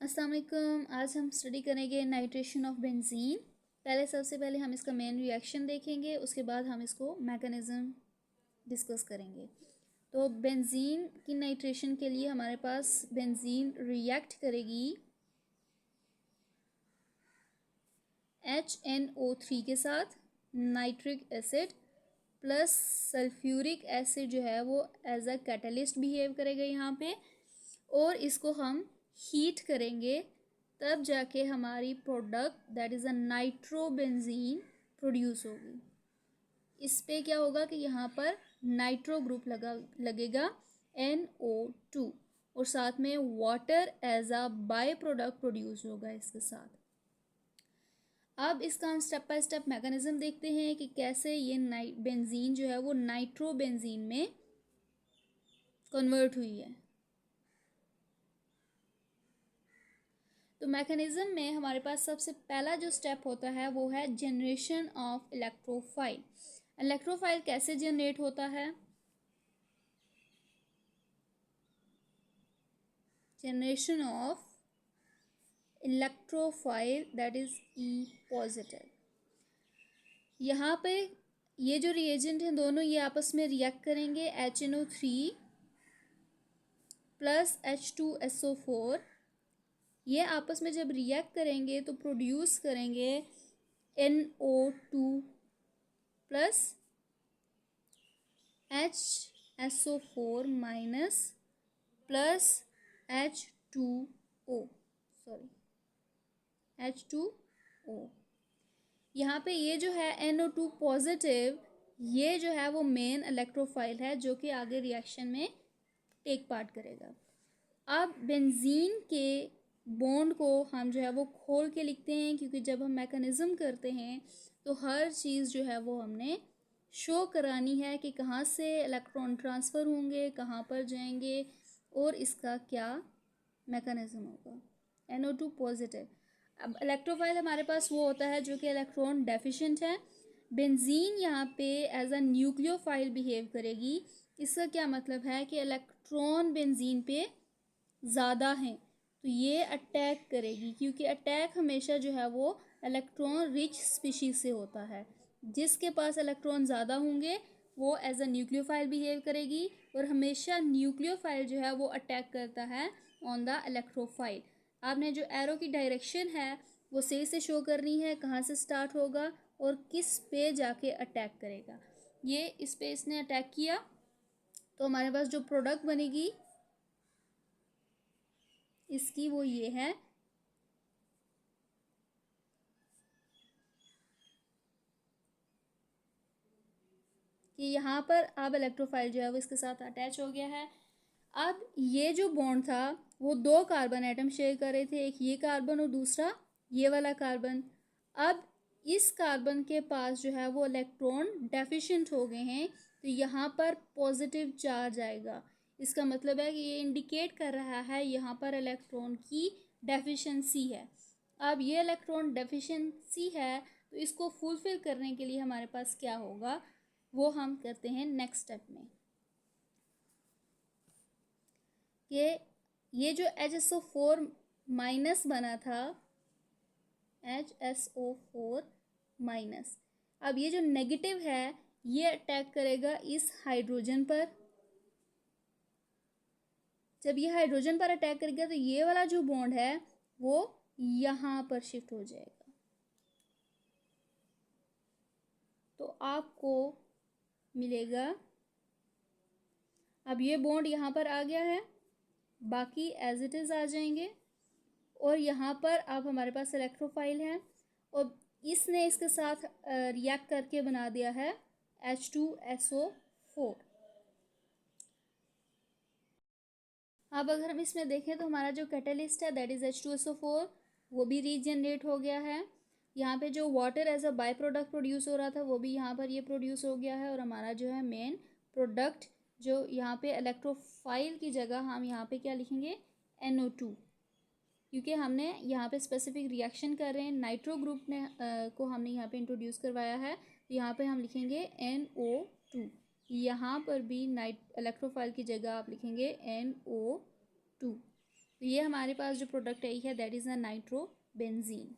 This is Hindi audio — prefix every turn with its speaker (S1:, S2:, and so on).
S1: अस्सलाम वालेकुम। आज हम स्टडी करेंगे नाइट्रेशन ऑफ बेंजीन। सबसे पहले हम इसका मेन रिएक्शन देखेंगे, उसके बाद हम इसको मैकेनिज़्म डिस्कस करेंगे। तो बेंजीन की नाइट्रेशन के लिए हमारे पास बेंजीन रिएक्ट करेगी HNO3 के साथ, nitric acid plus sulphuric acid जो है वो एज अ कैटलिस्ट बिहेव करेगा यहाँ पे, और इसको हम हीट करेंगे, तब जाके हमारी product that is a nitrobenzene produce होगी। इस पे क्या होगा कि यहाँ पर नाइट्रो ग्रुप लगेगा NO2, और साथ में water as a by product produce होगा इसके साथ। अब इसका हम स्टेप बाय स्टेप मैकेनिज्म देखते हैं कि कैसे ये बेंजीन जो है वो नाइट्रोबेंजीन में कन्वर्ट हुई है। तो मैकेनिज्म में हमारे पास सबसे पहला जो स्टेप होता है वो है जनरेशन ऑफ इलेक्ट्रोफाइल। इलेक्ट्रोफाइल कैसे जनरेट होता है? Generation of electrophile that is E positive. यहाँ पे ये जो रिएजेंट हैं दोनों ये आपस में रिएक्ट करेंगे, HNO3 प्लस H2SO4। ये आपस में जब रिएक्ट करेंगे तो प्रोड्यूस करेंगे NO2 plus HSO4 minus plus H2O, H2O। यहाँ पे ये जो है NO2 पॉजिटिव, ये जो है वो मेन इलेक्ट्रोफाइल है जो कि आगे रिएक्शन में टेक पार्ट करेगा। अब बेंजीन के बॉन्ड को हम जो है वो खोल के लिखते हैं, क्योंकि जब हम मैकेनिज्म करते हैं तो हर चीज़ जो है वो हमने शो करानी है कि कहाँ से इलेक्ट्रॉन ट्रांसफ़र होंगे, कहाँ पर जाएंगे, और इसका क्या मैकेनिज्म होगा। NO2 positive. अब इलेक्ट्रोफाइल हमारे पास वो होता है जो कि इलेक्ट्रॉन डेफिशिएंट है। बेंजीन यहाँ पे एज अ न्यूक्लियोफाइल बिहेव करेगी। इसका क्या मतलब है कि इलेक्ट्रॉन बेंजीन पे ज़्यादा हैं तो ये अटैक करेगी, क्योंकि अटैक हमेशा जो है वो इलेक्ट्रॉन रिच स्पीशीज से होता है। जिसके पास इलेक्ट्रॉन ज़्यादा होंगे वो एज अ न्यूक्लियोफाइल बिहेव करेगी, और हमेशा न्यूक्लियोफाइल जो है वो अटैक करता है ऑन द इलेक्ट्रोफाइल। आपने जो एरो की डायरेक्शन है वो सही से शो करनी है, कहाँ से स्टार्ट होगा और किस पे जाके अटैक करेगा। ये इस पे इसने अटैक किया तो हमारे पास जो प्रोडक्ट बनेगी इसकी वो ये है कि यहाँ पर अब इलेक्ट्रोफाइल जो है वो इसके साथ अटैच हो गया है। अब ये जो बॉन्ड था वो दो कार्बन एटम शेयर कर रहे थे, एक ये कार्बन और दूसरा ये वाला कार्बन। अब इस कार्बन के पास जो है वो इलेक्ट्रॉन डेफिशिएंट हो गए हैं, तो यहाँ पर पॉजिटिव चार्ज आएगा। इसका मतलब है कि ये इंडिकेट कर रहा है यहाँ पर इलेक्ट्रॉन की डेफिशिएंसी है। अब ये इलेक्ट्रॉन डेफिशिएंसी है तो इसको फुलफिल करने के लिए हमारे पास क्या होगा वो हम करते हैं नेक्स्ट स्टेप में। ये जो HSO4 माइनस बना था, HSO4 माइनस, अब ये जो नेगेटिव है ये अटैक करेगा इस हाइड्रोजन पर। जब ये हाइड्रोजन पर अटैक करेगा तो ये वाला जो बॉन्ड है वो यहाँ पर शिफ्ट हो जाएगा, तो आपको मिलेगा। अब ये बॉन्ड यहाँ पर आ गया है, बाकी एज इट इज़ आ जाएंगे, और यहाँ पर अब हमारे पास इलेक्ट्रोफाइल है और इसने इसके साथ रिएक्ट करके बना दिया है H2SO4। अब अगर हम इसमें देखें तो हमारा जो कैटलिस्ट है दैट इज़ H2SO4 वो भी रीजनरेट हो गया है। यहाँ पे जो water as a by product produce हो रहा था वो भी यहाँ पर ये प्रोड्यूस हो गया है, और हमारा जो है मेन प्रोडक्ट जो यहाँ पे इलेक्ट्रोफाइल की जगह हम यहाँ पे क्या लिखेंगे NO2, क्योंकि हमने यहाँ पे स्पेसिफिक रिएक्शन कर रहे हैं, नाइट्रो ग्रुप ने को हमने यहाँ पे इंट्रोड्यूस करवाया है, तो यहाँ पे हम लिखेंगे NO2। यहाँ पर भी नाइट इलेक्ट्रोफाइल की जगह आप लिखेंगे NO2। तो ये हमारे पास जो प्रोडक्ट आई है दैट इज़ अ नाइट्रोबेंजीन।